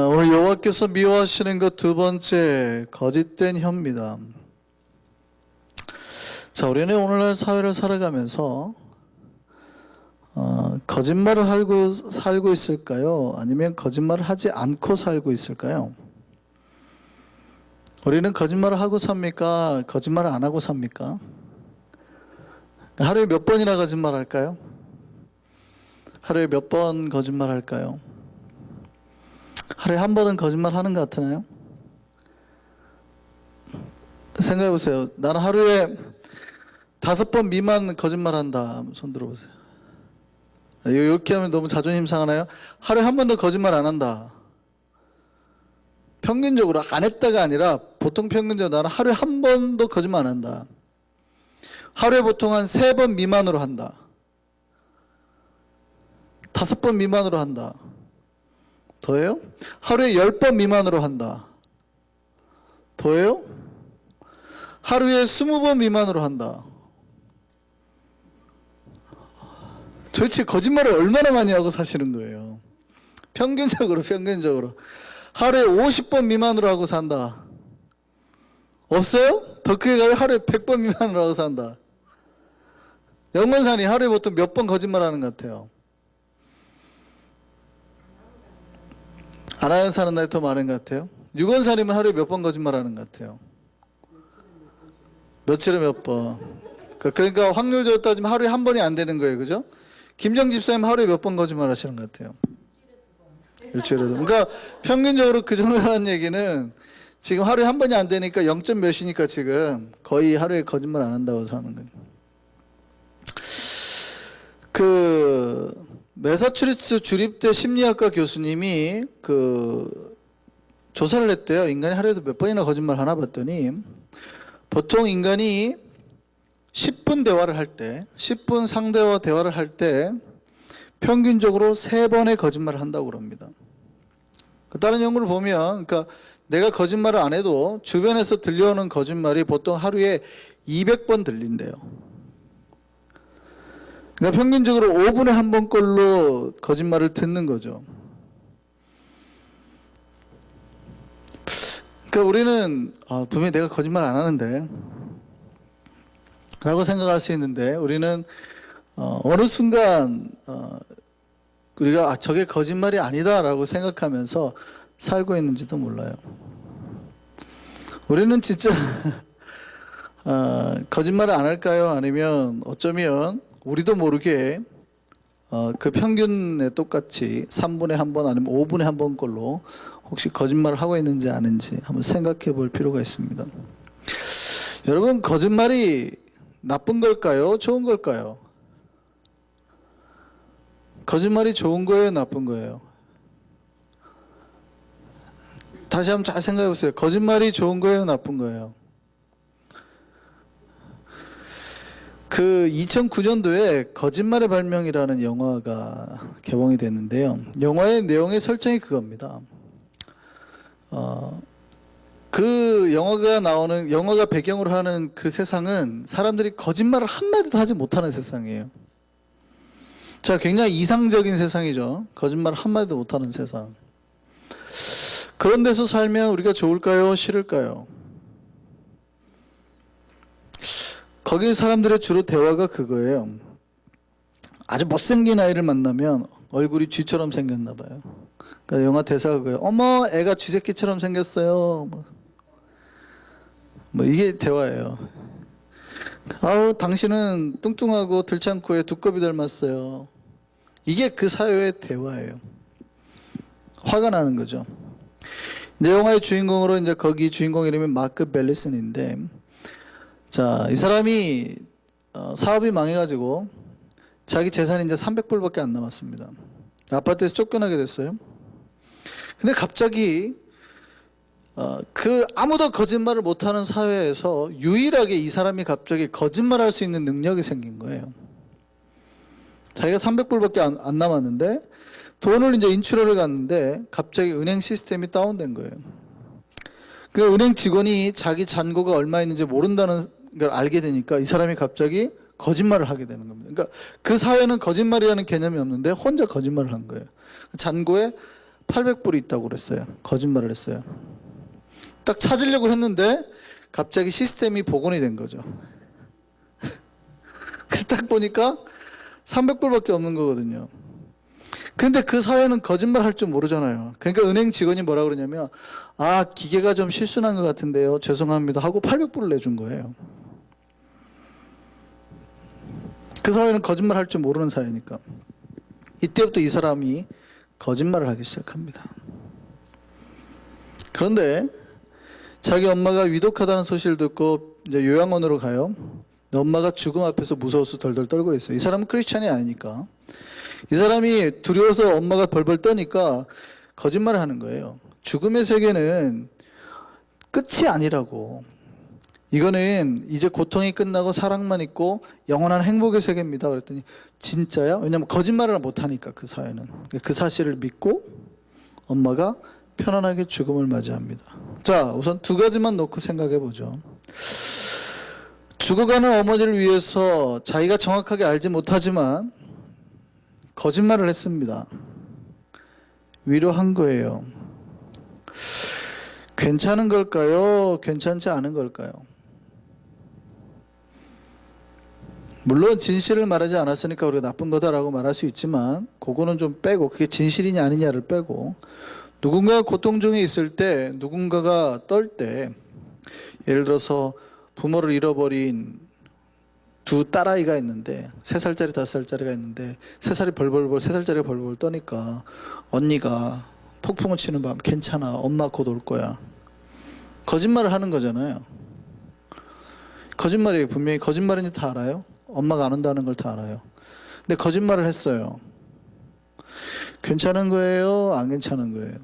오늘 여호와께서 미워하시는 것 두 번째, 거짓된 혀입니다. 자, 우리는 오늘날 사회를 살아가면서 거짓말을 하고 살고 있을까요? 아니면 거짓말을 하지 않고 살고 있을까요? 우리는 거짓말을 하고 삽니까? 거짓말을 안 하고 삽니까? 하루에 몇 번이나 거짓말 할까요? 하루에 몇 번 거짓말 할까요? 하루에 한 번은 거짓말 하는 것 같으나요? 생각해 보세요. 나는 하루에 5번 미만 거짓말 한다. 손 들어보세요. 이렇게 하면 너무 자존심 상하나요? 하루에 한 번도 거짓말 안 한다. 평균적으로 안 했다가 아니라 보통 평균적으로 나는 하루에 한 번도 거짓말 안 한다. 하루에 보통 한 3번 미만으로 한다. 5번 미만으로 한다. 더해요? 하루에 10번 미만으로 한다. 더해요? 하루에 20번 미만으로 한다. 도대체 거짓말을 얼마나 많이 하고 사시는 거예요? 평균적으로 하루에 50번 미만으로 하고 산다. 없어요? 더 크게 가요? 하루에 100번 미만으로 하고 산다. 영건산이 하루에 보통 몇 번 거짓말 하는 것 같아요? 안 하는 사는 날이 더 많은 것 같아요? 유건사님은 하루에 몇 번 거짓말 하는 것 같아요? 며칠에 몇 번? 그러니까 확률적으로 따지면 하루에 한 번이 안 되는 거예요. 그죠? 김정 집사님 하루에 몇 번 거짓말 하시는 것 같아요? 일주일에도. 그러니까 평균적으로 그 정도라는 얘기는 지금 하루에 한 번이 안 되니까 0점 몇이니까 지금 거의 하루에 거짓말 안 한다고 사는 거예요. 매사추세츠 주립대 심리학과 교수님이 조사를 했대요. 인간이 하루에도 몇 번이나 거짓말 하나 봤더니 보통 인간이 10분 대화를 할 때, 10분 상대와 대화를 할 때 평균적으로 3번의 거짓말을 한다고 그럽니다. 다른 연구를 보면, 그러니까 내가 거짓말을 안 해도 주변에서 들려오는 거짓말이 보통 하루에 200번 들린대요. 그러니까 평균적으로 5분에 한 번꼴로 거짓말을 듣는 거죠. 그러니까 우리는 분명히 내가 거짓말 안 하는데 라고 생각할 수 있는데, 우리는 어느 순간 우리가 저게 거짓말이 아니다 라고 생각하면서 살고 있는지도 몰라요. 우리는 진짜 거짓말을 안 할까요? 아니면 어쩌면 우리도 모르게 그 평균에 똑같이 3분에 한 번 아니면 5분에 한 번 걸로 혹시 거짓말을 하고 있는지 아닌지 한번 생각해 볼 필요가 있습니다. 여러분, 거짓말이 나쁜 걸까요? 좋은 걸까요? 거짓말이 좋은 거예요? 나쁜 거예요? 다시 한번 잘 생각해 보세요. 거짓말이 좋은 거예요? 나쁜 거예요? 2009년도에 거짓말의 발명이라는 영화가 개봉이 됐는데요. 영화의 내용의 설정이 그겁니다. 영화가 배경으로 하는 그 세상은 사람들이 거짓말을 한마디도 하지 못하는 세상이에요. 자, 굉장히 이상적인 세상이죠. 거짓말을 한마디도 못하는 세상. 그런 데서 살면 우리가 좋을까요? 싫을까요? 거기 사람들의 주로 대화가 그거예요. 아주 못생긴 아이를 만나면 얼굴이 쥐처럼 생겼나 봐요. 그러니까 영화 대사가 그거예요. 어머, 애가 쥐새끼처럼 생겼어요. 이게 대화예요. 아우, 당신은 뚱뚱하고 들창코에 두꺼비 닮았어요. 이게 그 사회의 대화예요. 화가 나는 거죠. 이제 영화의 주인공으로 거기 주인공 이름이 마크 벨리슨인데, 자, 이 사람이 사업이 망해가지고 자기 재산이 이제 300불밖에 안 남았습니다. 아파트에서 쫓겨나게 됐어요. 근데 갑자기 아무도 거짓말을 못하는 사회에서 유일하게 이 사람이 갑자기 거짓말할 수 있는 능력이 생긴 거예요. 자기가 300불밖에 안 남았는데 돈을 이제 인출하러 갔는데 갑자기 은행 시스템이 다운된 거예요. 그 은행 직원이 자기 잔고가 얼마 있는지 모른다는 걸 알게 되니까 이 사람이 갑자기 거짓말을 하게 되는 겁니다. 그러니까 그 사회는 거짓말이라는 개념이 없는데 혼자 거짓말을 한 거예요. 잔고에 800불이 있다고 그랬어요. 거짓말을 했어요. 딱 찾으려고 했는데 갑자기 시스템이 복원이 된 거죠. 딱 보니까 300불밖에 없는 거거든요. 근데 그 사회는 거짓말 할 줄 모르잖아요. 그러니까 은행 직원이 뭐라 그러냐면, 아, 기계가 좀 실수난 것 같은데요. 죄송합니다. 하고 800불을 내준 거예요. 그 사회는 거짓말 할 줄 모르는 사회니까. 이때부터 이 사람이 거짓말을 하기 시작합니다. 그런데 자기 엄마가 위독하다는 소식을 듣고 이제 요양원으로 가요. 엄마가 죽음 앞에서 무서워서 덜덜 떨고 있어요. 이 사람은 크리스찬이 아니니까. 이 사람이 두려워서 엄마가 벌벌 떠니까 거짓말을 하는 거예요. 죽음의 세계는 끝이 아니라고. 이거는 이제 고통이 끝나고 사랑만 있고 영원한 행복의 세계입니다. 그랬더니 진짜야? 왜냐면 거짓말을 못하니까 그 사회는. 그 사실을 믿고 엄마가 편안하게 죽음을 맞이합니다. 자, 우선 두 가지만 놓고 생각해 보죠. 죽어가는 어머니를 위해서 자기가 정확하게 알지 못하지만 거짓말을 했습니다. 위로한 거예요. 괜찮은 걸까요? 괜찮지 않은 걸까요? 물론 진실을 말하지 않았으니까 우리가 나쁜 거다라고 말할 수 있지만 그거는 좀 빼고, 그게 진실이냐 아니냐를 빼고, 누군가가 고통 중에 있을 때, 누군가가 떨 때, 예를 들어서 부모를 잃어버린 두 딸아이가 있는데 3살짜리 5살짜리가 있는데 3살이 벌벌벌 3살짜리가 벌벌 떠니까 언니가 폭풍을 치는 밤, 괜찮아, 엄마 곧 올 거야. 거짓말을 하는 거잖아요. 거짓말이에요. 분명히 거짓말인지 다 알아요. 엄마가 안 온다는 걸 다 알아요. 근데 거짓말을 했어요. 괜찮은 거예요? 안 괜찮은 거예요?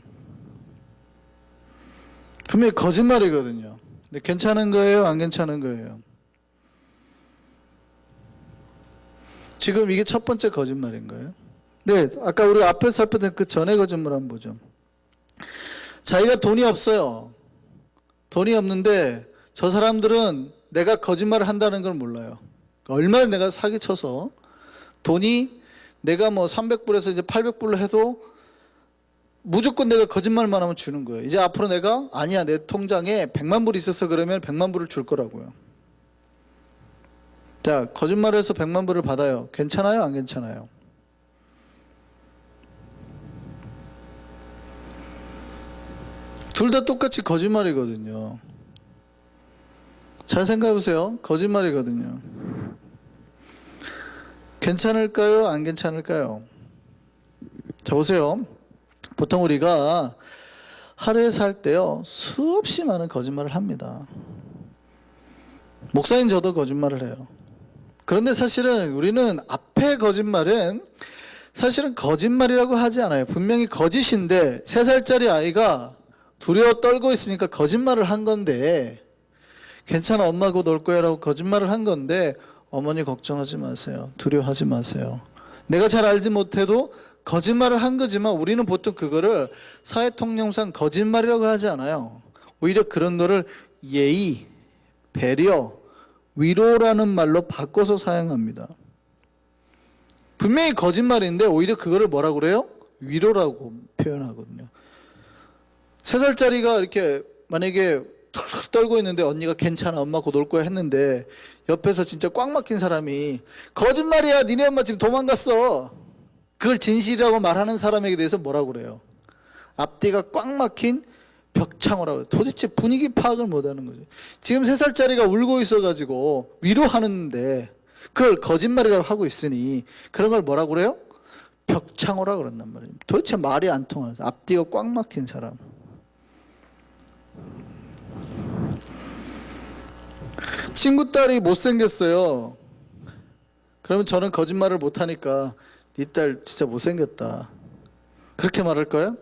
분명히 거짓말이거든요. 근데 괜찮은 거예요? 안 괜찮은 거예요? 지금 이게 첫 번째 거짓말인 거예요. 네, 아까 우리 앞에서 살펴본 그 전에 거짓말 한번 보죠. 자기가 돈이 없어요. 돈이 없는데 저 사람들은 내가 거짓말을 한다는 걸 몰라요. 얼마나 내가 사기쳐서 돈이 내가 뭐 300불에서 이제 800불로 해도 무조건 내가 거짓말만 하면 주는 거예요. 이제 앞으로 내가 아니야, 내 통장에 100만 불 있어서 그러면 100만 불을 줄 거라고요. 자, 거짓말을 해서 100만 불을 받아요. 괜찮아요? 안 괜찮아요? 둘 다 똑같이 거짓말이거든요. 잘 생각해 보세요. 거짓말이거든요. 괜찮을까요? 안 괜찮을까요? 자, 보세요. 보통 우리가 하루에 살 때요, 수없이 많은 거짓말을 합니다. 목사인 저도 거짓말을 해요. 그런데 사실은 우리는 앞에 거짓말은 사실은 거짓말이라고 하지 않아요. 분명히 거짓인데 3살짜리 아이가 두려워 떨고 있으니까 거짓말을 한 건데, 괜찮아, 엄마 곧 올 거야 라고 거짓말을 한 건데, 어머니 걱정하지 마세요. 두려워하지 마세요. 내가 잘 알지 못해도 거짓말을 한 거지만 우리는 보통 그거를 사회 통념상 거짓말이라고 하지 않아요. 오히려 그런 거를 예의, 배려, 위로라는 말로 바꿔서 사용합니다. 분명히 거짓말인데 오히려 그거를 뭐라고 그래요? 위로라고 표현하거든요. 3살짜리가 이렇게 만약에 털털 떨고 있는데 언니가 괜찮아, 엄마 곧 올 거야 했는데 옆에서 진짜 꽉 막힌 사람이 거짓말이야, 니네 엄마 지금 도망갔어, 그걸 진실이라고 말하는 사람에게 대해서 뭐라고 그래요? 앞뒤가 꽉 막힌 벽창호라고 해요. 도대체 분위기 파악을 못하는 거죠. 지금 3살짜리가 울고 있어가지고 위로하는데 그걸 거짓말이라고 하고 있으니 그런 걸 뭐라고 그래요? 벽창호라고 그런단 말이에요. 도대체 말이 안 통하는 사람, 앞뒤가 꽉 막힌 사람. 친구 딸이 못생겼어요. 그러면 저는 거짓말을 못하니까 네 딸 진짜 못생겼다, 그렇게 말할까요?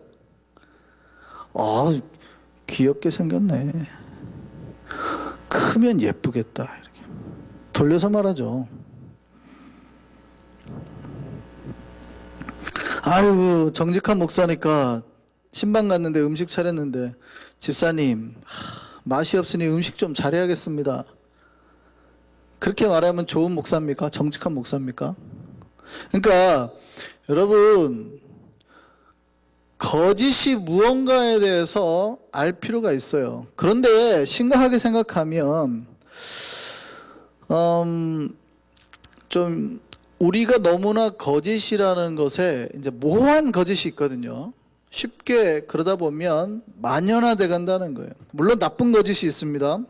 아, 귀엽게 생겼네, 크면 예쁘겠다, 이렇게 돌려서 말하죠. 아유, 정직한 목사니까 신방 갔는데 음식 차렸는데 집사님, 맛이 없으니 음식 좀 잘해야겠습니다, 그렇게 말하면 좋은 목사입니까? 정직한 목사입니까? 그러니까 여러분, 거짓이 무언가에 대해서 알 필요가 있어요. 그런데 심각하게 생각하면 좀 우리가 너무나 거짓이라는 것에 이제 모호한 거짓이 있거든요. 쉽게 그러다 보면 만연화돼 간다는 거예요. 물론 나쁜 거짓이 있습니다.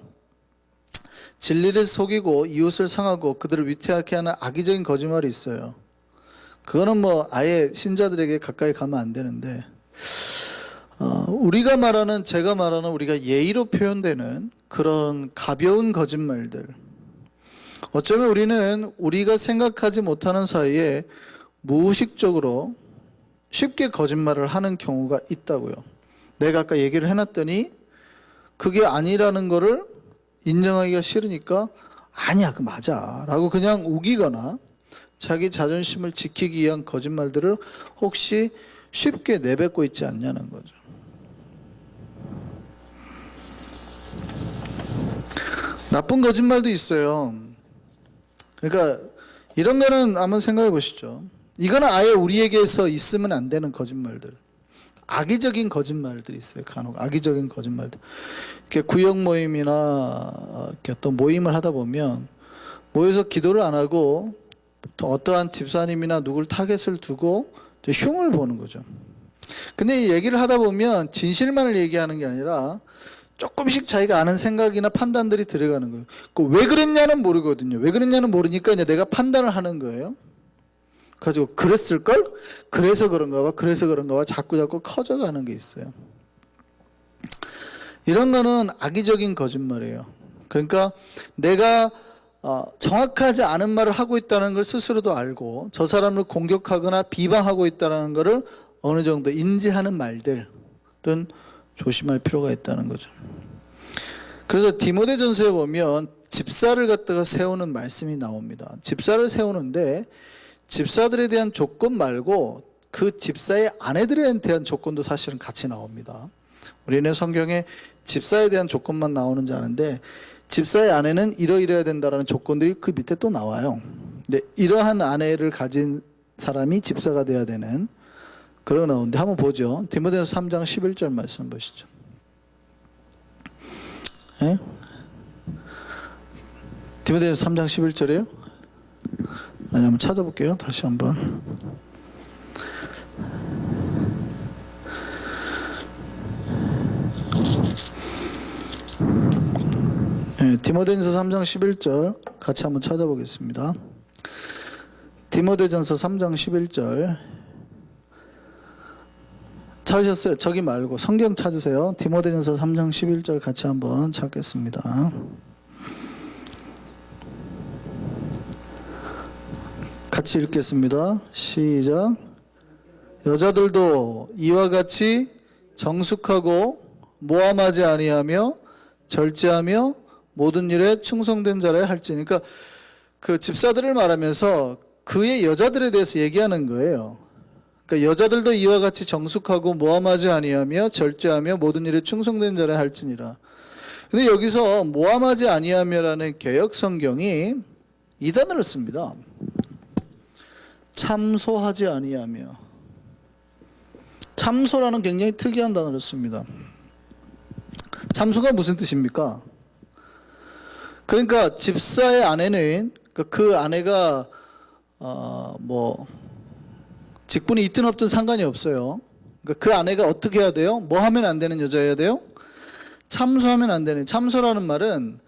진리를 속이고 이웃을 상하고 그들을 위태하게 하는 악의적인 거짓말이 있어요. 그거는 뭐 아예 신자들에게 가까이 가면 안 되는데, 우리가 말하는, 제가 말하는 우리가 예의로 표현되는 그런 가벼운 거짓말들, 어쩌면 우리는 우리가 생각하지 못하는 사이에 무의식적으로 쉽게 거짓말을 하는 경우가 있다고요. 내가 아까 얘기를 해놨더니 그게 아니라는 거를 인정하기가 싫으니까 아니야, 그 맞아 라고 그냥 우기거나 자기 자존심을 지키기 위한 거짓말들을 혹시 쉽게 내뱉고 있지 않냐는 거죠. 나쁜 거짓말도 있어요. 그러니까 이런 거는 한번 생각해 보시죠. 이거는 아예 우리에게서 있으면 안 되는 거짓말들, 악의적인 거짓말들이 있어요. 간혹 악의적인 거짓말들. 이렇게 구역 모임이나 이렇게 또 모임을 하다 보면 모여서 기도를 안 하고 또 어떠한 집사님이나 누굴 타겟을 두고 흉을 보는 거죠. 근데 이 얘기를 하다 보면 진실만을 얘기하는 게 아니라 조금씩 자기가 아는 생각이나 판단들이 들어가는 거예요. 왜 그랬냐는 모르거든요. 왜 그랬냐는 모르니까 이제 내가 판단을 하는 거예요. 가지고 그랬을걸? 그래서 그런가 봐. 그래서 그런가 봐. 자꾸 커져가는 게 있어요. 이런 거는 악의적인 거짓말이에요. 그러니까 내가 정확하지 않은 말을 하고 있다는 걸 스스로도 알고 저 사람을 공격하거나 비방하고 있다는 것을 어느 정도 인지하는 말들은 조심할 필요가 있다는 거죠. 그래서 디모데전서에 보면 집사를 갖다가 세우는 말씀이 나옵니다. 집사를 세우는데 집사들에 대한 조건 말고 그 집사의 아내들에 대한 조건도 사실은 같이 나옵니다. 우리는 성경에 집사에 대한 조건만 나오는지 아는데 집사의 아내는 이러이러해야 된다는 조건들이 그 밑에 또 나와요. 근데 이러한 아내를 가진 사람이 집사가 돼야 되는 그런 거 나오는데 한번 보죠. 디모데전서 3장 11절 말씀 보시죠. 네? 디모데전서 3장 11절이에요? 아니, 한번 찾아볼게요. 다시 한번. 네, 디모데전서 3장 11절 같이 한번 찾아보겠습니다. 디모데전서 3장 11절 찾으셨어요? 저기 말고 성경 찾으세요. 디모데전서 3장 11절 같이 한번 찾겠습니다. 같이 읽겠습니다. 시작. 여자들도 이와 같이 정숙하고 모함하지 아니하며 절제하며 모든 일에 충성된 자라 할지니. 그러니까 그 집사들을 말하면서 그의 여자들에 대해서 얘기하는 거예요. 그러니까 여자들도 이와 같이 정숙하고 모함하지 아니하며 절제하며 모든 일에 충성된 자라 할지니라. 근데 여기서 모함하지 아니하며라는 개역 성경이 이 단어를 씁니다. 참소하지 아니하며. 참소라는 굉장히 특이한 단어를 씁니다. 참소가 무슨 뜻입니까? 그러니까 집사의 아내는 그 아내가 직분이 있든 없든 상관이 없어요. 그러니까 그 아내가 어떻게 해야 돼요? 뭐 하면 안 되는 여자여야 돼요? 참소하면 안 되는. 참소라는 말은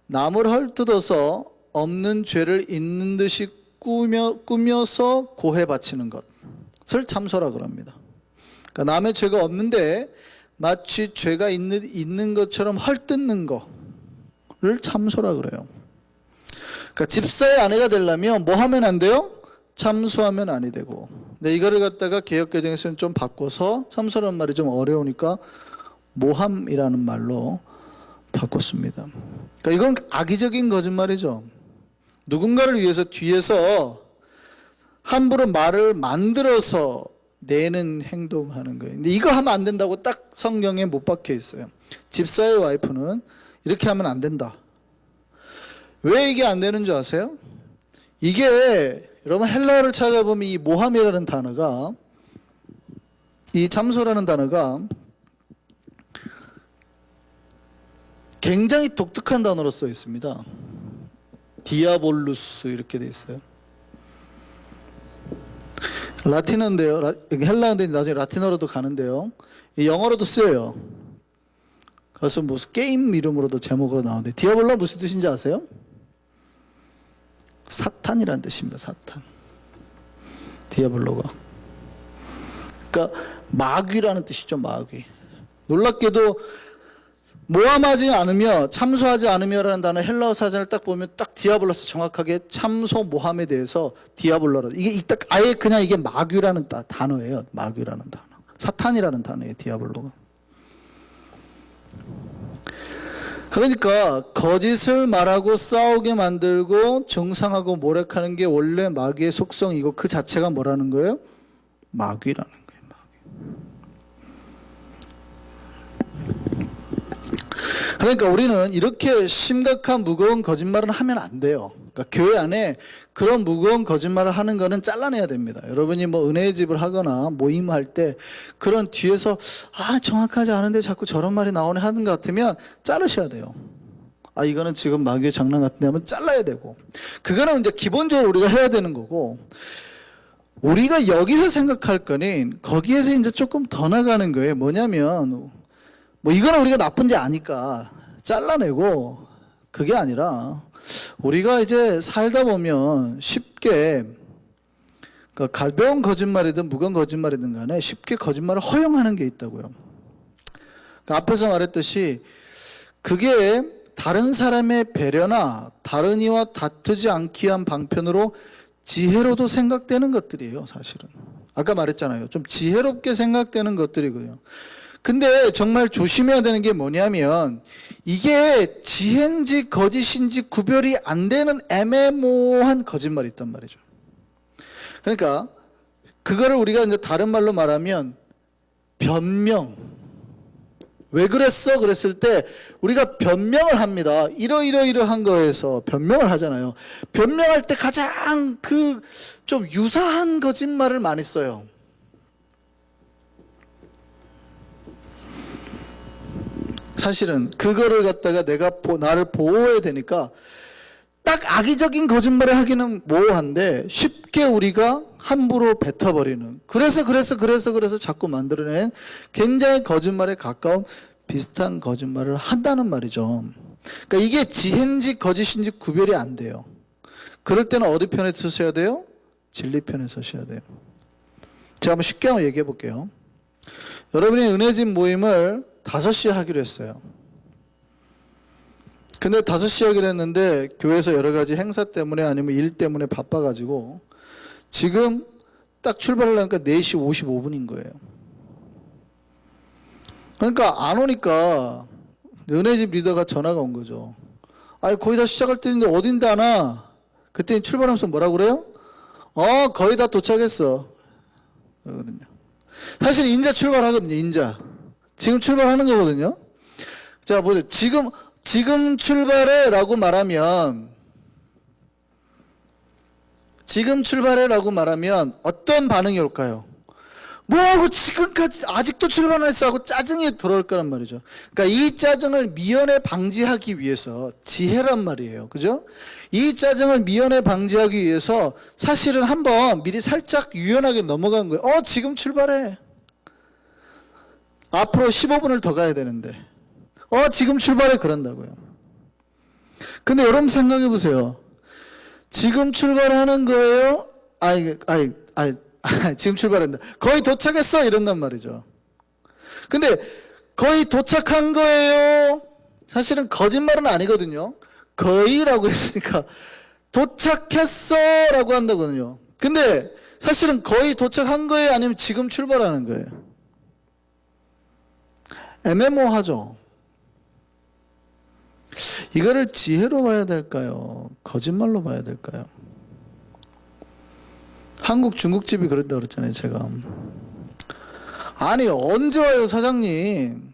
남을 헐뜯어서 없는 죄를 있는 듯이 꾸며서 고해 바치는 것을 참소라고 합니다. 그러니까 남의 죄가 없는데 마치 죄가 있는 것처럼 헐뜯는 거를 참소라 그래요. 그러니까 집사의 아내가 되려면 뭐 하면 안 돼요? 참소하면 아니 되고. 근데 이거를 갖다가 개역개정에서는 좀 바꿔서 참소라는 말이 좀 어려우니까 모함이라는 말로 바꿨습니다. 그러니까 이건 악의적인 거짓말이죠. 누군가를 위해서 뒤에서 함부로 말을 만들어서 내는 행동하는 거예요. 근데 이거 하면 안 된다고 딱 성경에 못 박혀 있어요. 집사의 와이프는 이렇게 하면 안 된다. 왜 이게 안 되는 줄 아세요? 이게 여러분 헬라어를 찾아보면 이 모함이라는 단어가 이 참소라는 단어가 굉장히 독특한 단어로 써 있습니다. 디아볼루스 이렇게 돼 있어요. 라틴어인데요. 헬라어인데 나중에 라틴어로도 가는데요. 영어로도 쓰여요. 그래서 무슨 게임 이름으로도 제목으로 나오는데, 디아볼로가 무슨 뜻인지 아세요? 사탄이라는 뜻입니다. 사탄. 디아볼로가. 그러니까 마귀라는 뜻이죠. 마귀. 놀랍게도 모함하지 않으며 참소하지 않으며라는 단어 헬라어 사전을 딱 보면 딱 디아블로스 정확하게 참소 모함에 대해서 디아블로라, 이게 딱 아예 그냥 이게 마귀라는 단어예요. 마귀라는 단어, 사탄이라는 단어예요. 디아블로가. 그러니까 거짓을 말하고 싸우게 만들고 정상하고 모략하는 게 원래 마귀의 속성이고, 그 자체가 뭐라는 거예요? 마귀라는 거예요. 그러니까 우리는 이렇게 심각한 무거운 거짓말은 하면 안 돼요. 그러니까 교회 안에 그런 무거운 거짓말을 하는 거는 잘라내야 됩니다. 여러분이 뭐 은혜의 집을 하거나 모임할 때 그런 뒤에서 정확하지 않은데 자꾸 저런 말이 나오네 하는 것 같으면 자르셔야 돼요. 이거는 지금 마귀의 장난 같은데 하면 잘라야 되고, 그거는 이제 기본적으로 우리가 해야 되는 거고, 우리가 여기서 생각할 거는 거기에서 이제 조금 더 나가는 거예요. 뭐냐면 이거는 우리가 나쁜지 아니까 잘라내고, 그게 아니라 우리가 이제 살다 보면 쉽게, 그러니까 가벼운 거짓말이든 무거운 거짓말이든 간에 쉽게 거짓말을 허용하는 게 있다고요. 그러니까 앞에서 말했듯이 그게 다른 사람의 배려나 다른 이와 다투지 않기 위한 방편으로 지혜로도 생각되는 것들이에요. 사실은 아까 말했잖아요. 좀 지혜롭게 생각되는 것들이고요. 근데 정말 조심해야 되는 게 뭐냐면, 이게 지혜인지 거짓인지 구별이 안 되는 애매모호한 거짓말이 있단 말이죠. 그러니까 그거를 우리가 이제 다른 말로 말하면 변명. 왜 그랬어? 그랬을 때 우리가 변명을 합니다. 이러이러한 거에서 변명을 하잖아요. 변명할 때 가장 좀 유사한 거짓말을 많이 써요. 사실은 그거를 갖다가 나를 보호해야 되니까 딱 악의적인 거짓말을 하기는 모호한데 쉽게 우리가 함부로 뱉어버리는, 그래서 자꾸 만들어낸 굉장히 거짓말에 가까운 비슷한 거짓말을 한다는 말이죠. 그러니까 이게 지혜인지 거짓인지 구별이 안 돼요. 그럴 때는 어디 편에 서셔야 돼요? 진리 편에 서셔야 돼요. 제가 한번 쉽게 한번 얘기해 볼게요. 여러분이 은혜집 모임을 5시에 하기로 했어요. 근데 5시에 하기로 했는데 교회에서 여러 가지 행사 때문에 아니면 일 때문에 바빠가지고 지금 딱 출발하려니까 4시 55분인 거예요. 그러니까 안 오니까 은혜집 리더가 전화가 온 거죠. 거의 다 시작할 때인데 어딘데 안 와? 그때 출발하면서 뭐라고 그래요? 거의 다 도착했어. 그러거든요. 사실 인자 출발하거든요. 인자. 지금 출발하는 거거든요. 자, 보세요. 지금 출발해 라고 말하면 어떤 반응이 올까요? 뭐하고 지금까지 아직도 출발 안 했어 하고 짜증이 돌아올 거란 말이죠. 그러니까 이 짜증을 미연에 방지하기 위해서, 지혜란 말이에요. 그죠? 이 짜증을 미연에 방지하기 위해서 사실은 한번 미리 살짝 유연하게 넘어간 거예요. 지금 출발해. 앞으로 15분을 더 가야 되는데 지금 출발해, 그런다고요. 근데 여러분 생각해 보세요. 지금 출발하는 거예요? 지금 출발한다. 거의 도착했어, 이런단 말이죠. 근데 거의 도착한 거예요. 사실은 거짓말은 아니거든요. 거의라고 했으니까 도착했어 라고 한다거든요. 근데 사실은 거의 도착한 거예요? 아니면 지금 출발하는 거예요? 애매모호하죠. 이거를 지혜로 봐야 될까요? 거짓말로 봐야 될까요? 한국 중국집이 그런다 그랬잖아요, 제가. 아니, 언제 와요, 사장님?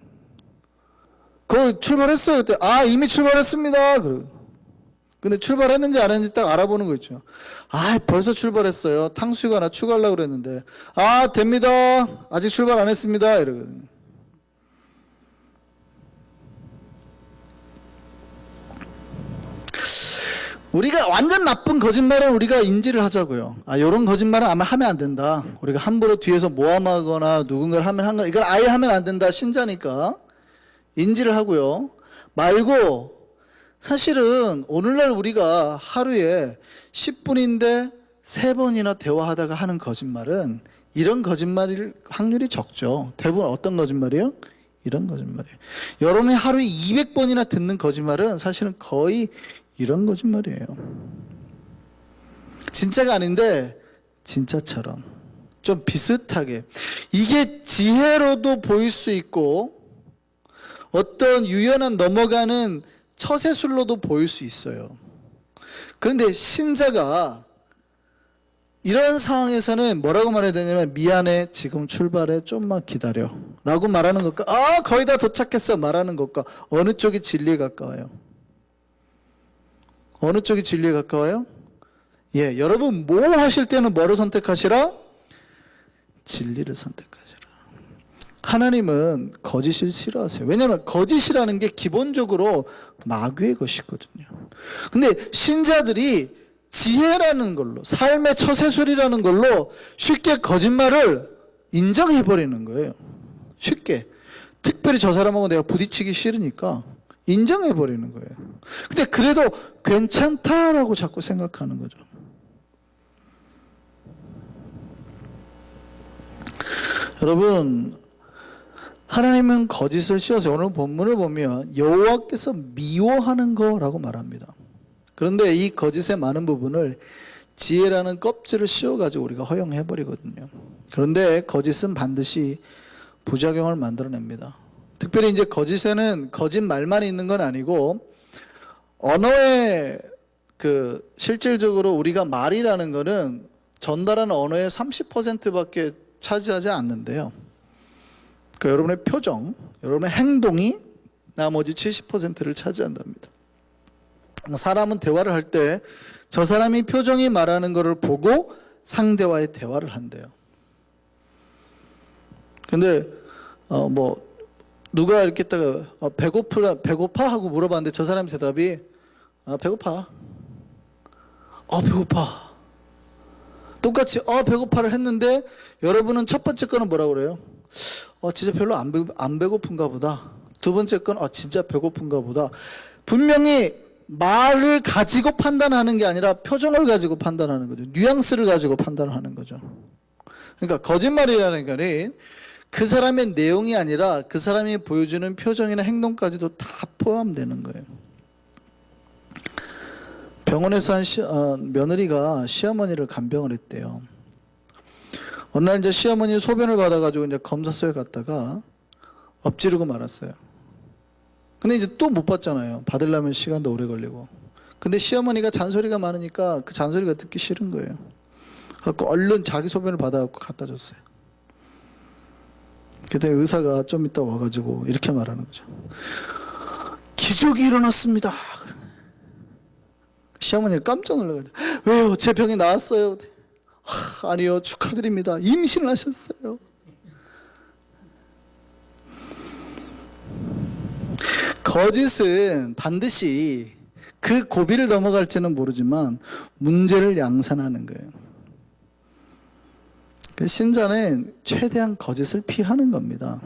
거기 출발했어요. 그때, 이미 출발했습니다. 근데 출발했는지 안 했는지 딱 알아보는 거 있죠. 아, 벌써 출발했어요. 탕수육 하나 추가하려고 그랬는데. 아, 됩니다. 아직 출발 안 했습니다. 이러거든요. 우리가 완전 나쁜 거짓말은 우리가 인지를 하자고요. 아, 요런 거짓말은 아마 하면 안 된다. 우리가 함부로 뒤에서 모함하거나 누군가를 하면 한 거, 이걸 아예 하면 안 된다. 신자니까. 인지를 하고요. 말고, 사실은 오늘날 우리가 하루에 10분인데 3번이나 대화하다가 하는 거짓말은 이런 거짓말일 확률이 적죠. 대부분 어떤 거짓말이에요? 이런 거짓말이에요. 여러분이 하루에 200번이나 듣는 거짓말은 사실은 거의 이런 거짓말이에요. 진짜가 아닌데 진짜처럼 좀 비슷하게. 이게 지혜로도 보일 수 있고 어떤 유연한 넘어가는 처세술로도 보일 수 있어요. 그런데 신자가 이런 상황에서는 뭐라고 말해야 되냐면 미안해, 지금 출발해, 좀만 기다려 라고 말하는 것과 거의 다 도착했어 말하는 것과 어느 쪽이 진리에 가까워요? 어느 쪽이 진리에 가까워요? 예, 여러분 뭐 하실 때는 뭐를 선택하시라? 진리를 선택하시라. 하나님은 거짓을 싫어하세요. 왜냐하면 거짓이라는 게 기본적으로 마귀의 것이거든요. 근데 신자들이 지혜라는 걸로, 삶의 처세술이라는 걸로 쉽게 거짓말을 인정해버리는 거예요. 쉽게. 특별히 저 사람하고 내가 부딪히기 싫으니까 인정해버리는 거예요. 근데 그래도 괜찮다라고 자꾸 생각하는 거죠. 여러분, 하나님은 거짓을 싫어하세요. 오늘 본문을 보면 여호와께서 미워하는 거라고 말합니다. 그런데 이 거짓의 많은 부분을 지혜라는 껍질을 씌워가지고 우리가 허용해버리거든요. 그런데 거짓은 반드시 부작용을 만들어냅니다. 특별히 이제 거짓에는 거짓말만 있는 건 아니고 언어의 실질적으로 우리가 말이라는 거는 전달하는 언어의 30%밖에 차지하지 않는데요. 그러니까 여러분의 표정, 여러분의 행동이 나머지 70%를 차지한답니다. 사람은 대화를 할 때 저 사람이 표정이 말하는 것을 보고 상대와의 대화를 한대요. 근데 누가 이렇게 있다가 배고파 하고 물어봤는데 저 사람 대답이 배고파. 배고파. 똑같이 배고파를 했는데 여러분은 첫 번째 거는 뭐라고 그래요? 진짜 별로 안 배고픈가 보다. 두 번째 건 진짜 배고픈가 보다. 분명히 말을 가지고 판단하는 게 아니라 표정을 가지고 판단하는 거죠. 뉘앙스를 가지고 판단하는 거죠. 그러니까 거짓말이라는 거는 그 사람의 내용이 아니라 그 사람이 보여주는 표정이나 행동까지도 다 포함되는 거예요. 병원에서 한 며느리가 시어머니를 간병을 했대요. 어느 날 이제 시어머니 소변을 받아가지고 이제 검사소에 갔다가 엎지르고 말았어요. 근데 이제 또 못 받잖아요. 받으려면 시간도 오래 걸리고. 근데 시어머니가 잔소리가 많으니까 그 잔소리가 듣기 싫은 거예요. 그래서 얼른 자기 소변을 받아갖고 갖다 줬어요. 그때 의사가 좀 이따 와가지고 이렇게 말하는 거죠. 기적이 일어났습니다. 시어머니가 깜짝 놀라가지고 왜요? 제 병이 나았어요. 아니요, 축하드립니다. 임신을 하셨어요. 거짓은 반드시 그 고비를 넘어갈지는 모르지만 문제를 양산하는 거예요. 신자는 최대한 거짓을 피하는 겁니다.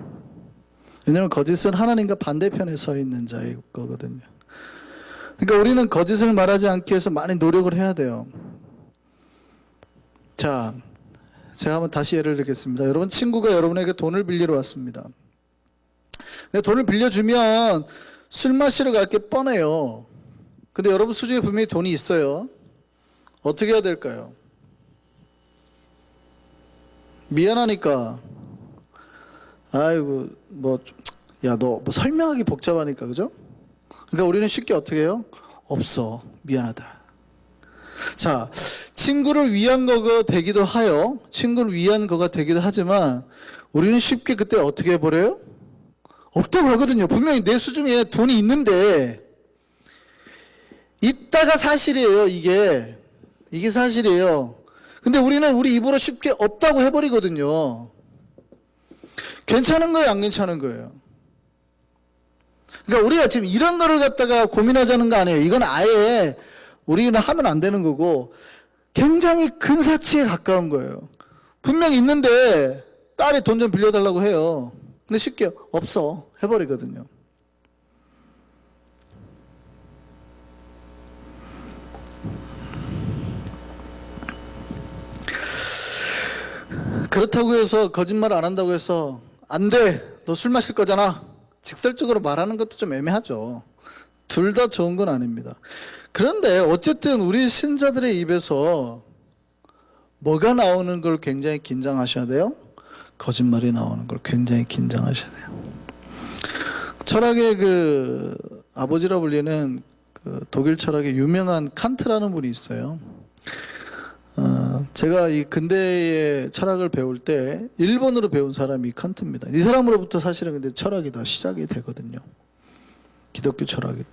왜냐하면 거짓은 하나님과 반대편에 서 있는 자의 거거든요. 그러니까 우리는 거짓을 말하지 않기 위해서 많이 노력을 해야 돼요. 자, 제가 한번 다시 예를 들겠습니다. 여러분, 친구가 여러분에게 돈을 빌리러 왔습니다. 근데 돈을 빌려주면 술 마시러 갈 게 뻔해요. 근데 여러분 수중에 분명히 돈이 있어요. 어떻게 해야 될까요? 미안하니까 아이고 야 너 설명하기 복잡하니까, 그죠? 그러니까 우리는 쉽게 어떻게 해요? 없어, 미안하다. 자, 친구를 위한 거가 되기도 하여, 친구를 위한 거가 되기도 하지만 우리는 쉽게 그때 어떻게 해버려요? 없다고 하거든요. 분명히 내 수중에 돈이 있는데 있다가 사실이에요. 이게 사실이에요. 근데 우리는 우리 입으로 쉽게 없다고 해버리거든요. 괜찮은 거예요, 안 괜찮은 거예요? 그러니까 우리가 지금 이런 거를 갖다가 고민하자는 거 아니에요. 이건 아예 우리는 하면 안 되는 거고 굉장히 근사치에 가까운 거예요. 분명히 있는데 딸이 돈 좀 빌려달라고 해요. 근데 쉽게 없어 해버리거든요. 그렇다고 해서 거짓말 안 한다고 해서 안 돼, 너 술 마실 거잖아, 직설적으로 말하는 것도 좀 애매하죠. 둘 다 좋은 건 아닙니다. 그런데 어쨌든 우리 신자들의 입에서 뭐가 나오는 걸 굉장히 긴장하셔야 돼요? 거짓말이 나오는 걸 굉장히 긴장하셔야 돼요. 철학의 그 아버지라 불리는 그 독일 철학의 유명한 칸트라는 분이 있어요. 제가 이 근대의 철학을 배울 때 일본어로 배운 사람이 칸트입니다. 이 사람으로부터 사실은 근데 철학이 다 시작이 되거든요. 기독교 철학이.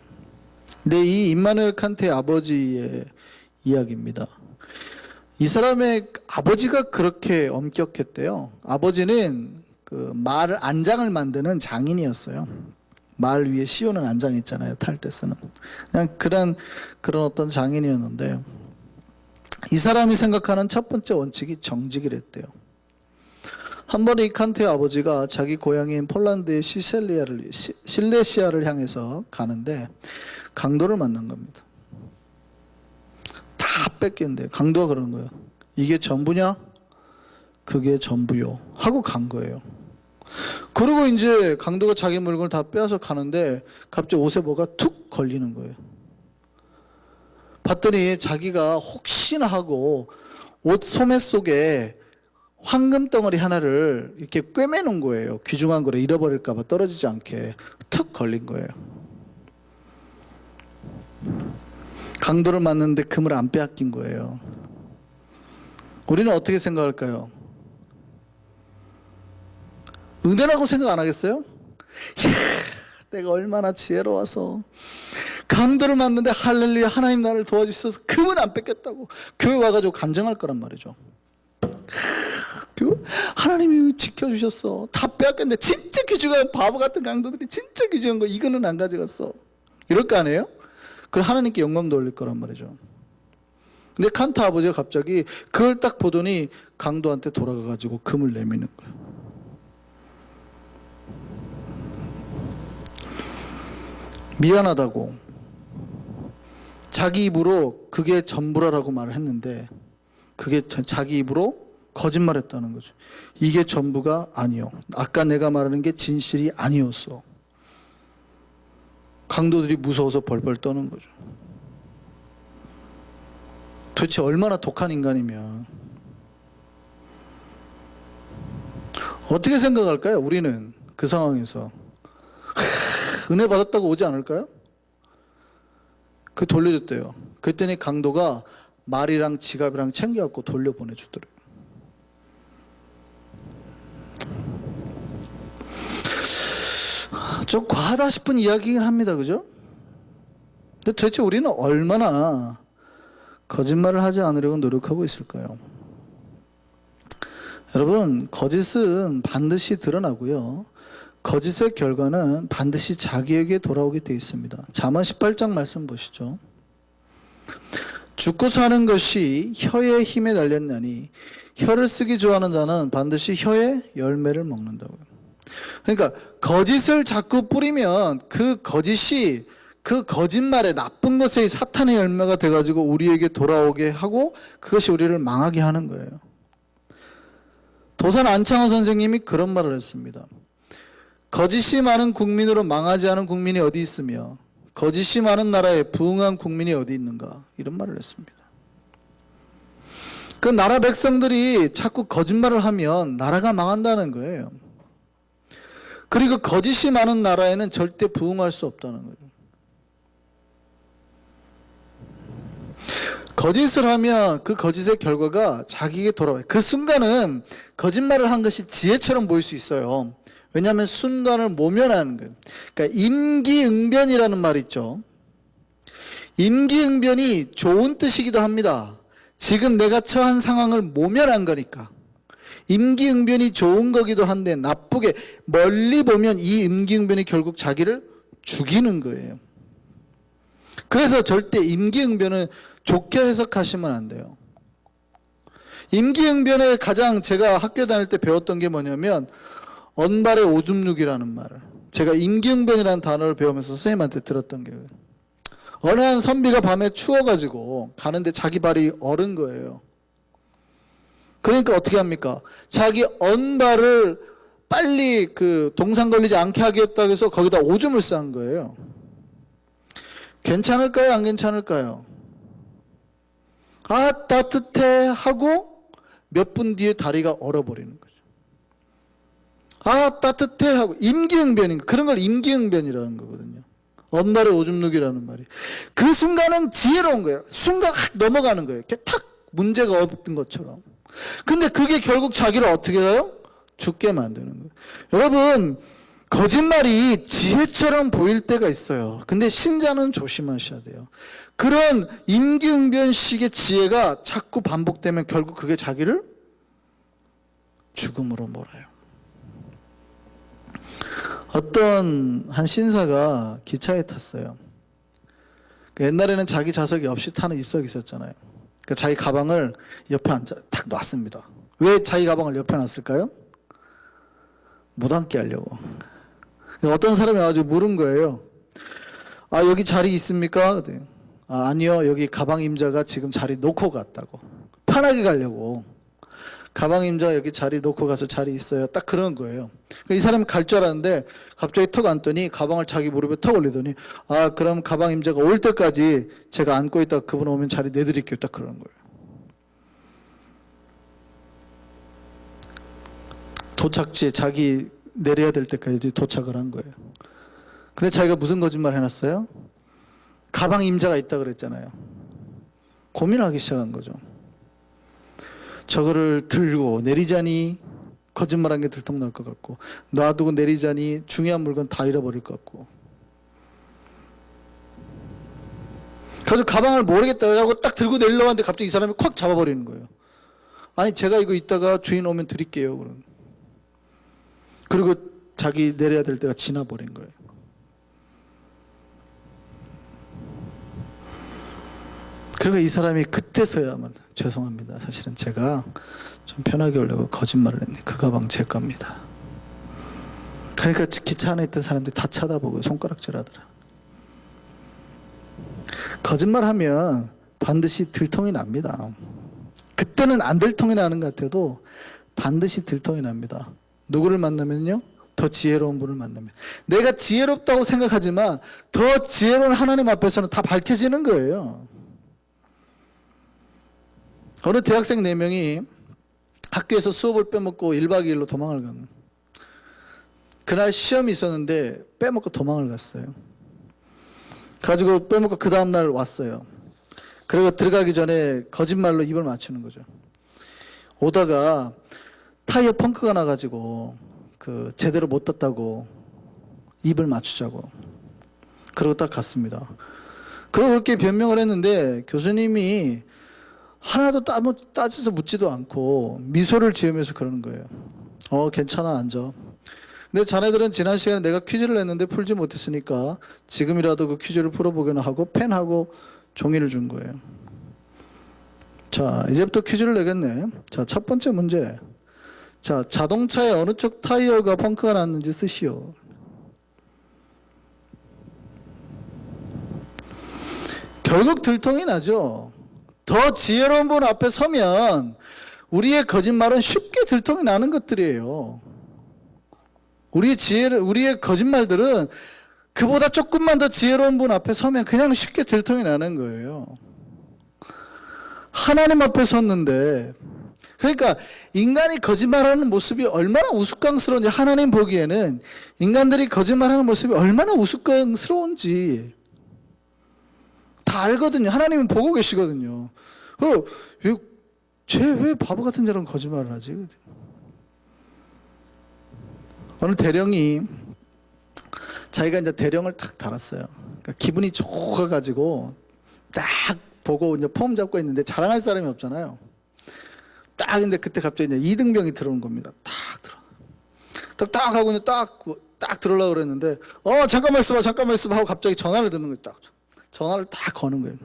근데 이 임마누엘 칸트의 아버지의 이야기입니다. 이 사람의 아버지가 그렇게 엄격했대요. 아버지는 그 말 안장을 만드는 장인이었어요. 말 위에 씌우는 안장 있잖아요. 탈 때 쓰는. 그냥 그런 어떤 장인이었는데 이 사람이 생각하는 첫 번째 원칙이 정직이랬대요. 한 번에 이 칸트의 아버지가 자기 고향인 폴란드의 실레시아를 향해서 가는데 강도를 만난 겁니다. 다 뺏겼는데 강도가 그러는 거예요. 이게 전부냐? 그게 전부요. 하고 간 거예요. 그리고 이제 강도가 자기 물건을 다 빼앗아 가는데 갑자기 옷에 뭐가 툭 걸리는 거예요. 봤더니 자기가 혹시나 하고 옷 소매 속에 황금 덩어리 하나를 이렇게 꿰매놓은 거예요. 귀중한 거를 잃어버릴까봐 떨어지지 않게 툭 걸린 거예요. 강도를 맞는데 금을 안 빼앗긴 거예요. 우리는 어떻게 생각할까요? 은혜라고 생각 안 하겠어요? 이야, 내가 얼마나 지혜로워서 강도를 맞는데 할렐루야, 하나님 나를 도와주셔서 금은 안 뺏겼다고 교회 와가지고 간증할 거란 말이죠. 하나님이 지켜주셨어. 다 빼앗겼는데 진짜 귀중한 바보 같은 강도들이 진짜 귀중한 거 이거는 안 가져갔어. 이럴 거 아니에요? 그럼 하나님께 영광 돌릴 거란 말이죠. 근데 칸트 아버지가 갑자기 그걸 딱 보더니 강도한테 돌아가가지고 금을 내미는 거예요. 미안하다고 자기 입으로 그게 전부라라고 말을 했는데 그게 자기 입으로 거짓말했다는 거죠. 이게 전부가 아니요. 아까 내가 말하는 게 진실이 아니었어. 강도들이 무서워서 벌벌 떠는 거죠. 도대체 얼마나 독한 인간이면 어떻게 생각할까요? 우리는 그 상황에서 은혜 받았다고 오지 않을까요? 그 돌려줬대요. 그랬더니 강도가 말이랑 지갑이랑 챙겨갖고 돌려보내주더래요. 좀 과하다 싶은 이야기긴 합니다. 그죠? 근데 도대체 우리는 얼마나 거짓말을 하지 않으려고 노력하고 있을까요? 여러분, 거짓은 반드시 드러나고요. 거짓의 결과는 반드시 자기에게 돌아오게 되어 있습니다. 잠언 18장 말씀 보시죠. 죽고 사는 것이 혀의 힘에 달렸나니 혀를 쓰기 좋아하는 자는 반드시 혀의 열매를 먹는다고요. 그러니까 거짓을 자꾸 뿌리면 그 거짓이 그 거짓말의 나쁜 것의 사탄의 열매가 돼가지고 우리에게 돌아오게 하고 그것이 우리를 망하게 하는 거예요. 도산 안창호 선생님이 그런 말을 했습니다. 거짓이 많은 국민으로 망하지 않은 국민이 어디 있으며 거짓이 많은 나라에 부흥한 국민이 어디 있는가, 이런 말을 했습니다. 그 나라 백성들이 자꾸 거짓말을 하면 나라가 망한다는 거예요. 그리고 거짓이 많은 나라에는 절대 부흥할 수 없다는 거죠. 거짓을 하면 그 거짓의 결과가 자기에게 돌아와요. 그 순간은 거짓말을 한 것이 지혜처럼 보일 수 있어요. 왜냐하면 순간을 모면하는 거예요. 그러니까 임기응변이라는 말이 있죠. 임기응변이 좋은 뜻이기도 합니다. 지금 내가 처한 상황을 모면한 거니까. 임기응변이 좋은 거기도 한데 나쁘게 멀리 보면 이 임기응변이 결국 자기를 죽이는 거예요. 그래서 절대 임기응변은 좋게 해석하시면 안 돼요. 임기응변에 가장 제가 학교 다닐 때 배웠던 게 뭐냐면 언발의 오줌 누기라는 말을 제가 임기응변이라는 단어를 배우면서 선생님한테 들었던 게 어느 한 선비가 밤에 추워가지고 가는데 자기 발이 얼은 거예요. 그러니까 어떻게 합니까? 자기 언발을 빨리 그 동상 걸리지 않게 하겠다고 해서 거기다 오줌을 싼 거예요. 괜찮을까요? 안 괜찮을까요? 아, 따뜻해 하고 몇 분 뒤에 다리가 얼어버리는 거죠. 아, 따뜻해 하고 임기응변인 거. 그런 걸 임기응변이라는 거거든요. 언발의 오줌 누기라는 말이. 그 순간은 지혜로운 거예요. 순간 확 넘어가는 거예요. 이렇게 탁 문제가 없던 것처럼. 근데 그게 결국 자기를 어떻게 해요? 죽게 만드는 거예요. 여러분, 거짓말이 지혜처럼 보일 때가 있어요. 근데 신자는 조심하셔야 돼요. 그런 임기응변식의 지혜가 자꾸 반복되면 결국 그게 자기를 죽음으로 몰아요. 어떤 한 신사가 기차에 탔어요. 옛날에는 자기 좌석이 없이 타는 입석이 있었잖아요. 그러니까 자기 가방을 옆에 앉아 탁 놨습니다. 왜 자기 가방을 옆에 놨을까요? 못 앉게 하려고. 어떤 사람이 와가지고 물은 거예요. 아, 여기 자리 있습니까? 아, 아니요. 여기 가방 임자가 지금 자리 놓고 갔다고. 편하게 가려고. 가방 임자 여기 자리 놓고 가서 자리 있어요. 딱 그런 거예요. 이 사람이 갈 줄 알았는데 갑자기 턱 앉더니 가방을 자기 무릎에 턱 올리더니 아, 그럼 가방 임자가 올 때까지 제가 앉고 있다가 그분 오면 자리 내드릴게요. 딱 그런 거예요. 도착지에 자기 내려야 될 때까지 도착을 한 거예요. 근데 자기가 무슨 거짓말 해놨어요? 가방 임자가 있다 그랬잖아요. 고민하기 시작한 거죠. 저거를 들고 내리자니 거짓말한 게 들통날 것 같고 놔두고 내리자니 중요한 물건 다 잃어버릴 것 같고 그래서 가방을 모르겠다 하고 딱 들고 내리려고 하는데 갑자기 이 사람이 콱 잡아버리는 거예요. 아니 제가 이거 이따가 주인 오면 드릴게요. 그리고 자기 내려야 될 때가 지나버린 거예요. 그리고 이 사람이 그때서야만 죄송합니다. 사실은 제가 좀 편하게 오려고 거짓말을 했네. 그 가방 제 겁니다. 그러니까 기차 안에 있던 사람들이 다 쳐다보고 손가락질하더라. 거짓말하면 반드시 들통이 납니다. 그때는 안 들통이 나는 것 같아도 반드시 들통이 납니다. 누구를 만나면요? 더 지혜로운 분을 만나면. 내가 지혜롭다고 생각하지만 더 지혜로운 하나님 앞에서는 다 밝혀지는 거예요. 어느 대학생 4명이 학교에서 수업을 빼먹고 1박 2일로 도망을 갔는. 그날 시험이 있었는데 빼먹고 도망을 갔어요. 가지고 빼먹고 그 다음날 왔어요. 그리고 들어가기 전에 거짓말로 입을 맞추는 거죠. 오다가 타이어 펑크가 나가지고 제대로 못 떴다고 입을 맞추자고. 그러고 딱 갔습니다. 그러고 그렇게 변명을 했는데 교수님이 하나도 따져서 묻지도 않고 미소를 지으면서 그러는 거예요. 괜찮아, 앉아. 근데 자네들은 지난 시간에 내가 퀴즈를 냈는데 풀지 못했으니까 지금이라도 그 퀴즈를 풀어보거나 하고 펜하고 종이를 준 거예요. 자, 이제부터 퀴즈를 내겠네. 자, 첫 번째 문제. 자, 자동차의 어느 쪽 타이어가 펑크가 났는지 쓰시오. 결국 들통이 나죠. 더 지혜로운 분 앞에 서면 우리의 거짓말은 쉽게 들통이 나는 것들이에요. 우리의 거짓말들은 그보다 조금만 더 지혜로운 분 앞에 서면 그냥 쉽게 들통이 나는 거예요. 하나님 앞에 섰는데, 그러니까 인간이 거짓말하는 모습이 얼마나 우스꽝스러운지 하나님 보기에는 인간들이 거짓말하는 모습이 얼마나 우스꽝스러운지 다 알거든요. 하나님은 보고 계시거든요. 쟤 왜 바보 같은 저런 거짓말을 하지? 어느 대령이 자기가 이제 대령을 탁 달았어요. 그러니까 기분이 좋아가지고 딱 보고 이제 폼 잡고 있는데 자랑할 사람이 없잖아요. 딱 근데 그때 갑자기 이제 이등병이 들어온 겁니다. 딱 하고 이제 딱 들어오려고 그랬는데 잠깐만 있어봐 하고 갑자기 전화를 드는 거예요. 딱 전화를 딱 거는 거예요.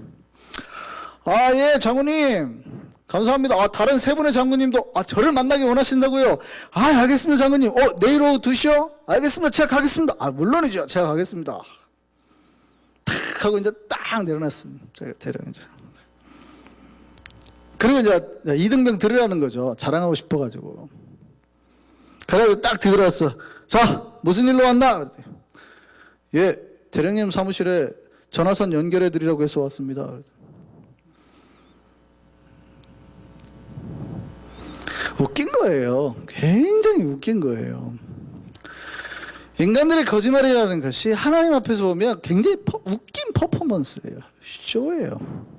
예, 장군님 감사합니다. 다른 세 분의 장군님도 저를 만나기 원하신다고요? 알겠습니다 장군님. 내일 오후 2시요? 알겠습니다. 제가 가겠습니다. 물론이죠. 제가 가겠습니다. 탁 하고 이제 딱 내려놨습니다. 제가 대령이죠. 그리고 이제 이등병 들으라는 거죠. 자랑하고 싶어가지고. 그래가지고 딱 들어왔어. 자, 무슨 일로 왔나? 그랬더니, 예, 대령님 사무실에 전화선 연결해 드리라고 해서 왔습니다. 웃긴 거예요. 굉장히 웃긴 거예요. 인간들의 거짓말이라는 것이 하나님 앞에서 보면 굉장히 웃긴 퍼포먼스예요. 쇼예요.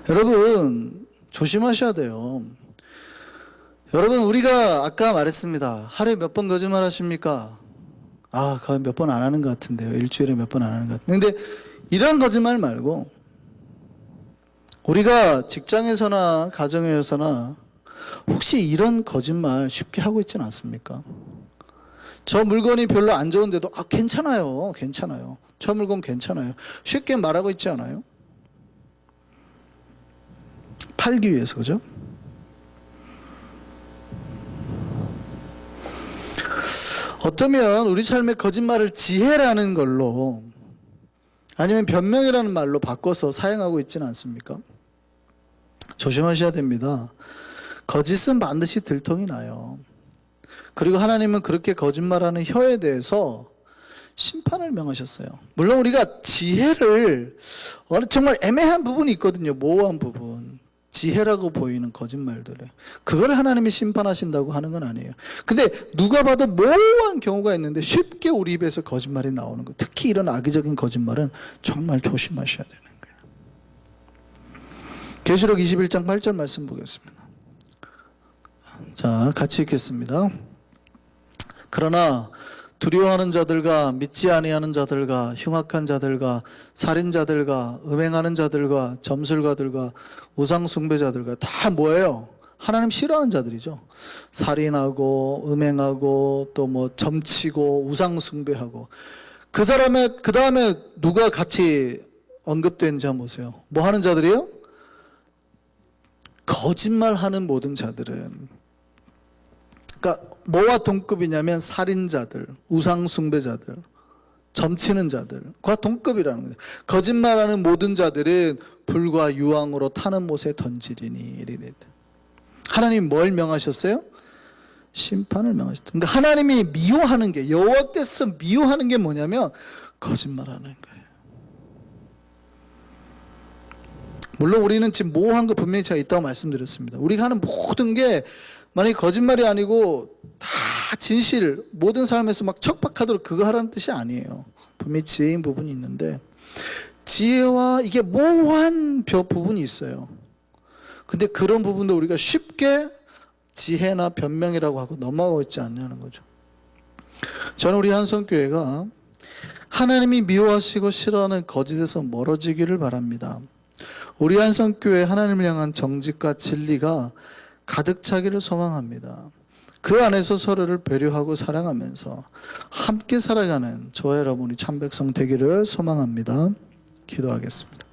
여러분 조심하셔야 돼요. 여러분 우리가 아까 말했습니다. 하루에 몇 번 거짓말 하십니까? 거의 몇 번 안 하는 것 같은데요. 일주일에 몇 번 안 하는 것 같은데. 근데 이런 거짓말 말고 우리가 직장에서나 가정에서나 혹시 이런 거짓말 쉽게 하고 있지는 않습니까? 저 물건이 별로 안 좋은데도 괜찮아요. 저 물건 괜찮아요. 쉽게 말하고 있지 않아요? 팔기 위해서, 그죠? 어쩌면 우리 삶의 거짓말을 지혜라는 걸로 아니면 변명이라는 말로 바꿔서 사용하고 있지는 않습니까? 조심하셔야 됩니다. 거짓은 반드시 들통이 나요. 그리고 하나님은 그렇게 거짓말하는 혀에 대해서 심판을 명하셨어요. 물론 우리가 지혜를 정말 애매한 부분이 있거든요. 모호한 부분. 지혜라고 보이는 거짓말들을. 그걸 하나님이 심판하신다고 하는 건 아니에요. 근데 누가 봐도 모호한 경우가 있는데 쉽게 우리 입에서 거짓말이 나오는 거. 특히 이런 악의적인 거짓말은 정말 조심하셔야 되는 거예요. 계시록 21장 8절 말씀 보겠습니다. 자, 같이 읽겠습니다. 그러나 두려워하는 자들과 믿지 아니하는 자들과 흉악한 자들과 살인자들과 음행하는 자들과 점술가들과 우상숭배자들과 다 뭐예요? 하나님 싫어하는 자들이죠. 살인하고 음행하고 또 뭐 점치고 우상숭배하고 그 다음에 누가 같이 언급되는지 한번 보세요. 뭐 하는 자들이에요? 거짓말하는 모든 자들은, 그러니까 뭐와 동급이냐면 살인자들, 우상숭배자들, 점치는 자들과 동급이라는 거예요. 거짓말하는 모든 자들은 불과 유황으로 타는 못에 던지리니. 하나님이 뭘 명하셨어요? 심판을 명하셨다. 그러니까 하나님이 미워하는 게, 여호와께서 미워하는 게 뭐냐면 거짓말하는 거예요. 물론 우리는 지금 모호한 거 분명히 제가 있다고 말씀드렸습니다. 우리가 하는 모든 게 만약에 거짓말이 아니고 다 진실, 모든 삶에서 막 척박하도록 그거 하라는 뜻이 아니에요. 분명히 지혜인 부분이 있는데, 지혜와 이게 모호한 부분이 있어요. 근데 그런 부분도 우리가 쉽게 지혜나 변명이라고 하고 넘어가고 있지 않냐는 거죠. 저는 우리 한성교회가 하나님이 미워하시고 싫어하는 거짓에서 멀어지기를 바랍니다. 우리 한성교회 하나님을 향한 정직과 진리가 가득 차기를 소망합니다. 그 안에서 서로를 배려하고 사랑하면서 함께 살아가는 저와 여러분이 참 백성 되기를 소망합니다. 기도하겠습니다.